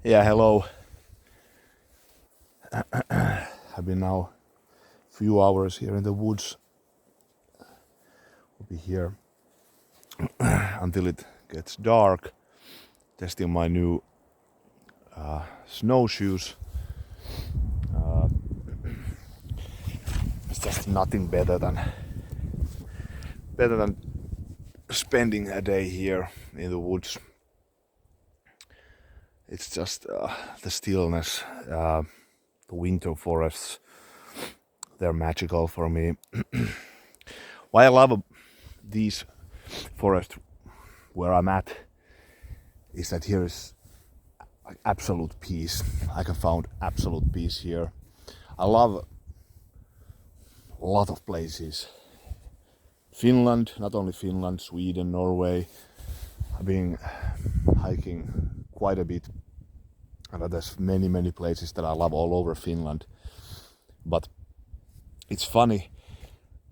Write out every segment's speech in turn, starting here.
Yeah, hello. I've been now a few hours here in the woods. I'll be here until it gets dark, testing my new snowshoes. It's just nothing better than spending a day here in the woods. It's just the stillness, the winter forests. They're magical for me. Why I love these forests where I'm at is that here is like absolute peace. I can found absolute peace here. I love a lot of places. Finland, not only Finland, Sweden, Norway. I've been hiking quite a bit, and there's many places that I love all over Finland. But it's funny,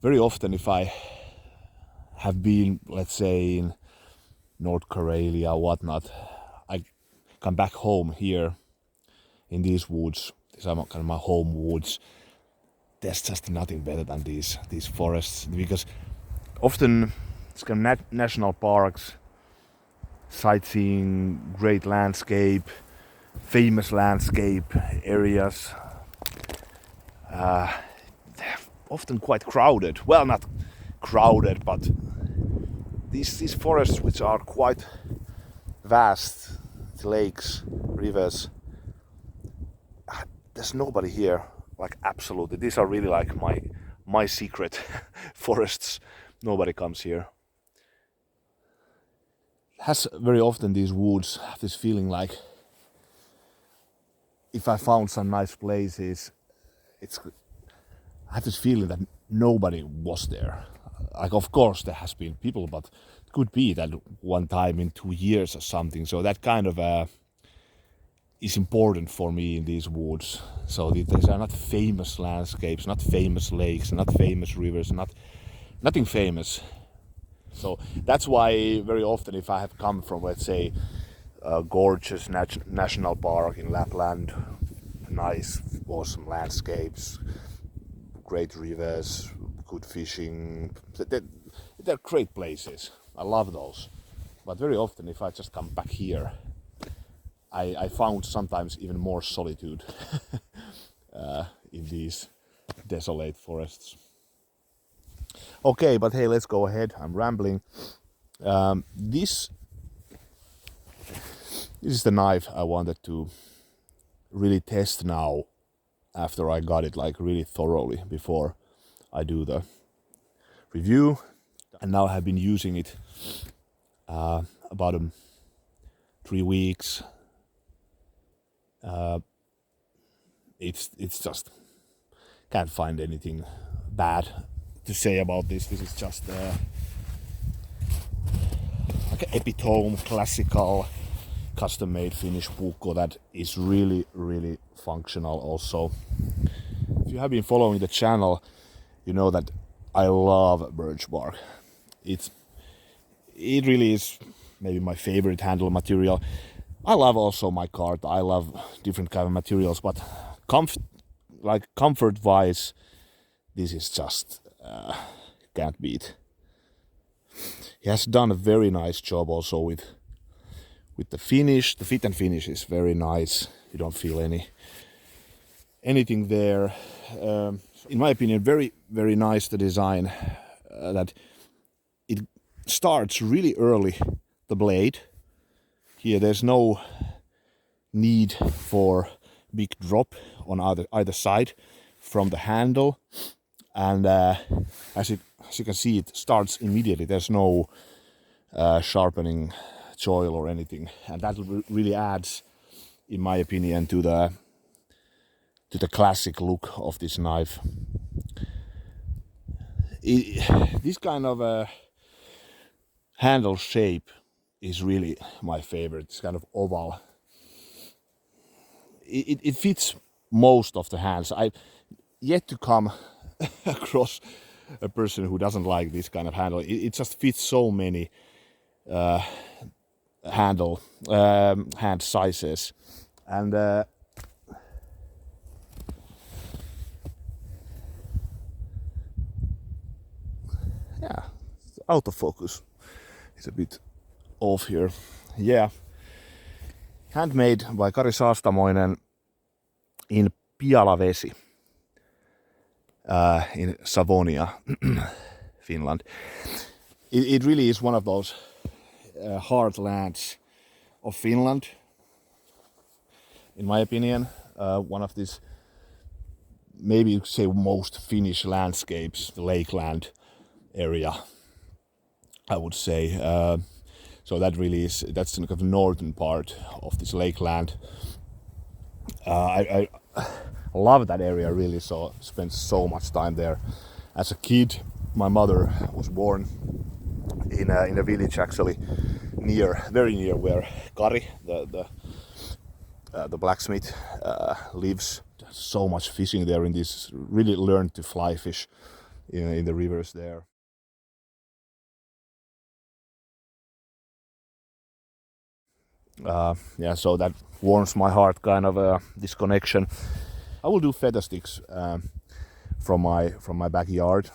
very often if I have been, let's say, in North Karelia or whatnot, I come back home here in these woods. These are kind of my home woods. There's just nothing better than these forests, because often it's kind of national parks, sightseeing, great landscape, famous landscape areas. They're often quite crowded. Well, not crowded, but these forests, which are quite vast, lakes, rivers, there's nobody here. Like, absolutely, these are really like my secret forests. Nobody comes here. Has very often these woods have this feeling like if I found some nice places, I have this feeling that nobody was there. Like, of course there has been people, but it could be that one time in 2 years or something. So that kind of is important for me in these woods. So these are not famous landscapes, not famous lakes, not famous rivers, nothing famous. So that's why very often if I have come from, let's say, a gorgeous national park in Lapland, nice, awesome landscapes, great rivers, good fishing, they're great places. I love those. But very often if I just come back here, I found sometimes even more solitude in these desolate forests. Okay, but hey, let's go ahead. I'm rambling. This is the knife I wanted to really test now after I got it like really thoroughly before I do the review. And now I have been using it about 3 weeks. It's just can't find anything bad to say about this. This is just like an epitome, classical, custom-made Finnish Puukko that is really functional also. If you have been following the channel, you know that I love birch bark. It really is maybe my favorite handle material. I love also micarta. I love different kind of materials, but comfort-wise, this is just can't beat. He has done a very nice job also with the finish. The fit and finish is very nice. You don't feel anything there. In my opinion, very nice the design that it starts really early, the blade. Here there's no need for big drop on either side from the handle, and as you can see, it starts immediately. There's no sharpening choil or anything, and that really adds, in my opinion, to the classic look of this knife. This kind of handle shape is really my favorite. It's kind of oval. It fits most of the hands. I've yet to come across a person who doesn't like this kind of handle. It just fits so many hand sizes, And yeah, autofocus is a bit off here. Yeah, handmade by Kari Saastamoinen in Pialavesi in Savonia, Finland. It really is one of those heartlands of Finland, in my opinion. One of these, maybe you could say, most Finnish landscapes, the lakeland area, I would say. So that really is, that's the kind of northern part of this lakeland. I love that area really, so spent so much time there. As a kid, my mother was born in a village actually very near where Kari, the blacksmith, lives. So much fishing there in this. Really learned to fly fish in the rivers there. Yeah, so that warms my heart, kind of this connection. I will do feather sticks from my backyard.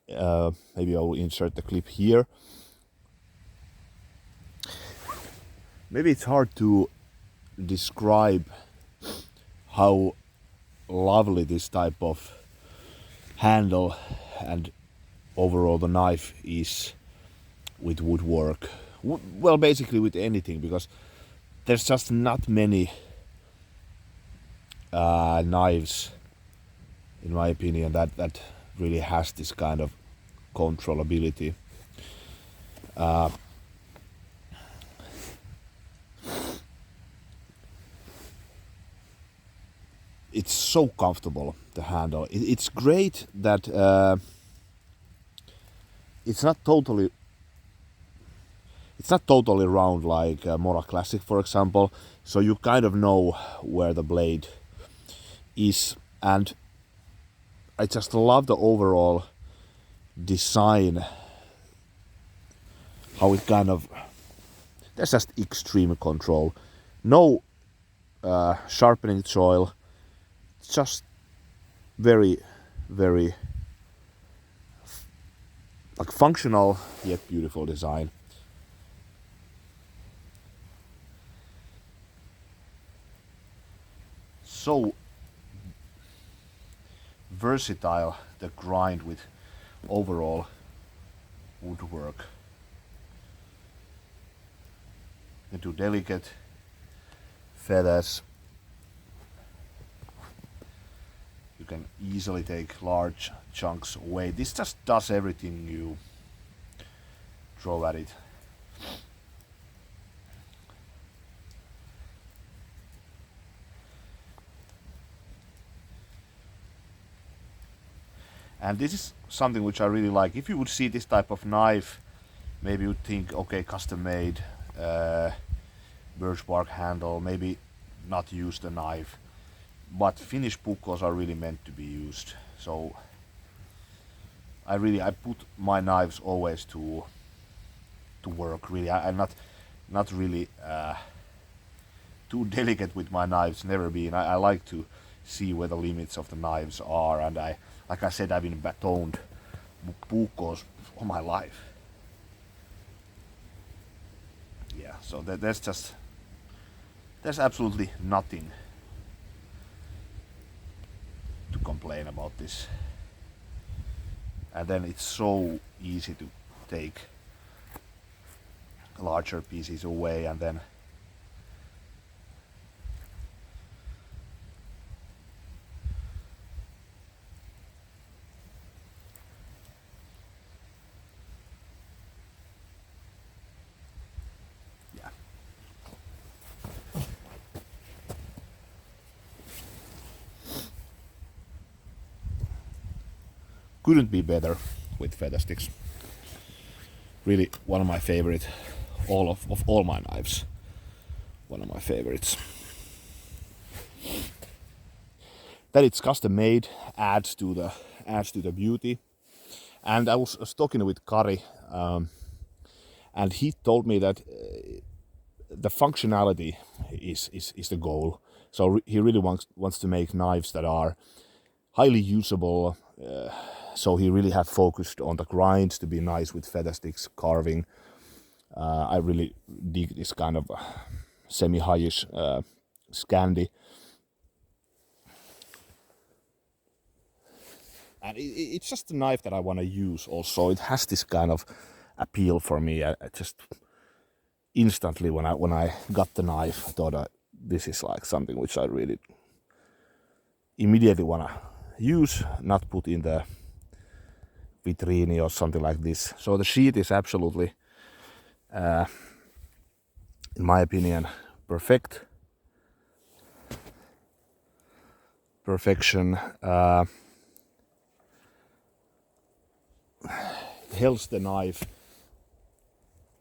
Maybe I will insert the clip here. Maybe it's hard to describe how lovely this type of handle and overall the knife is with woodwork. Well, basically with anything, because there's just not many knives, in my opinion, that really has this kind of controllability. It's so comfortable to handle. It's great that it's not totally round like Mora Classic, for example. So you kind of know where the blade is, and I just love the overall design. How it kind of, there's just extreme control. No sharpening choil. It's just very, very like functional yet beautiful design. So versatile, the grind with overall woodwork. You do delicate feathers. You can easily take large chunks away. This just does everything you throw at it. And this is something which I really like. If you would see this type of knife, maybe you'd think, okay, custom made, birch bark handle, maybe not use the knife. But Finnish puukkos are really meant to be used. So I put my knives always to work. Really, I'm not really too delicate with my knives. Never been. I like to see where the limits of the knives are, and like I said, I've been batoned puukkos all my life. Yeah, so there's absolutely nothing to complain about this. And then it's so easy to take larger pieces away, and then yeah. Couldn't be better with feather sticks. Really one of my favorite, of all my knives. One of my favorites. That it's custom made adds to the beauty. And I was talking with Kari, and he told me that the functionality is the goal. So he really wants to make knives that are highly usable. So he really have focused on the grinds to be nice with feather sticks, carving. I really dig this kind of semi-highish Scandi. And it's just a knife that I want to use also. It has this kind of appeal for me. I just instantly when I got the knife, I thought this is like something which I really immediately want to use, not put in the vitrine or something like this. So the sheath is absolutely, in my opinion, perfection. Holds the knife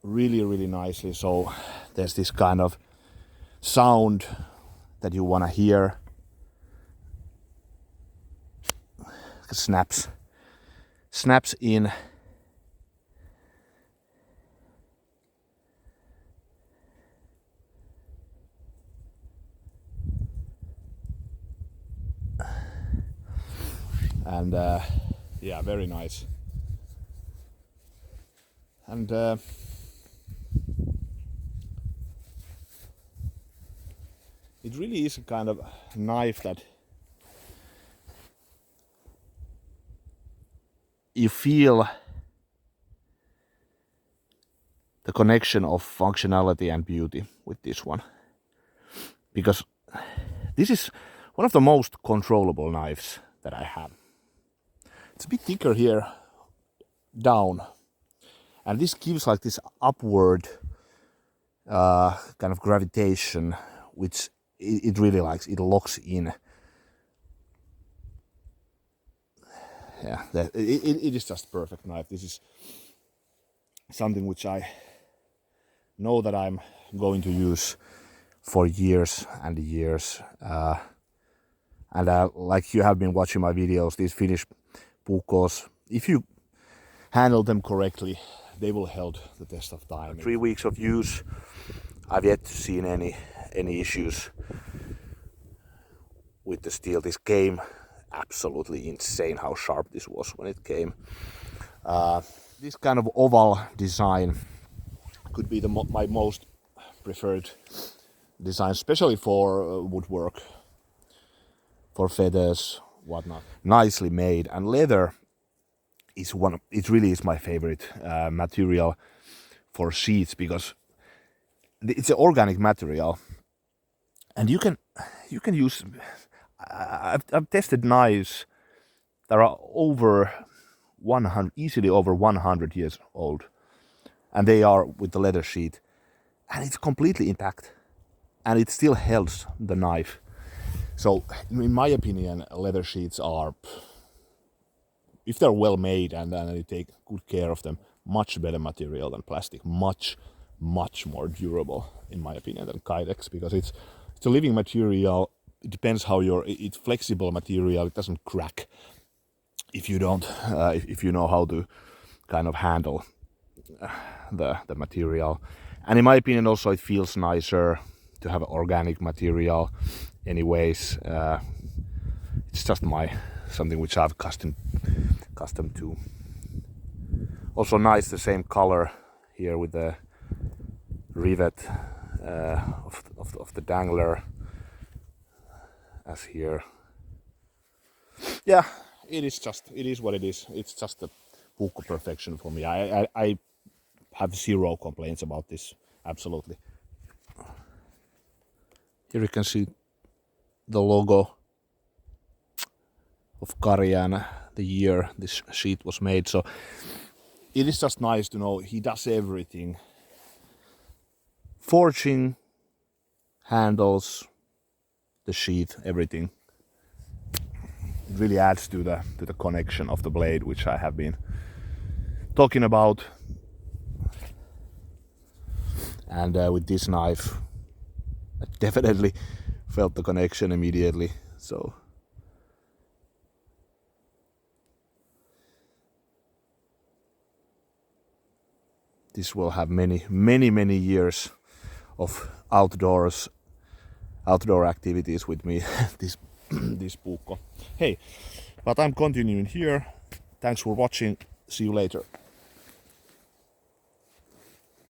really nicely. So there's this kind of sound that you want to hear. It snaps in. And yeah, very nice. And it really is a kind of knife that you feel the connection of functionality and beauty with this one, because this is one of the most controllable knives that I have. It's a bit thicker here down, and this gives like this upward kind of gravitation, which it really likes. It locks in. Yeah, it is just perfect knife. This is something which I know that I'm going to use for years and years. And like you have been watching my videos, these Finnish Puukkos, if you handle them correctly, they will hold the test of time. 3 weeks of use, I've yet to see any issues with the steel. This came absolutely insane how sharp this was when it came. This kind of oval design could be my most preferred design, especially for woodwork, for feathers, whatnot. Nicely made, and leather is it really is my favorite material for sheets, because it's an organic material, and you can use. I've tested knives that are over 100, easily over 100 years old, and they are with the leather sheet, and it's completely intact, and it still holds the knife. So, in my opinion, leather sheets are, if they're well made and you take good care of them, much better material than plastic, much more durable, in my opinion, than Kydex, because it's a living material. It depends how it's flexible material. It doesn't crack if you don't, if you know how to kind of handle the material. And in my opinion, also it feels nicer to have organic material. Anyways, it's just something which I've accustomed to. Also nice, the same color here with the rivet of the dangler as here. Yeah, it is what it is. It's just a Puukko perfection for me. I have zero complaints about this, absolutely. Here you can see the logo of Kari and the year this sheet was made. So it is just nice to know he does everything. Forging, handles, the sheath, everything. It really adds to the connection of the blade, which I have been talking about. And with this knife, I definitely felt the connection immediately. So this will have many years of outdoor activities with me. this Puukko. Hey, but I'm continuing here. Thanks for watching. See you later.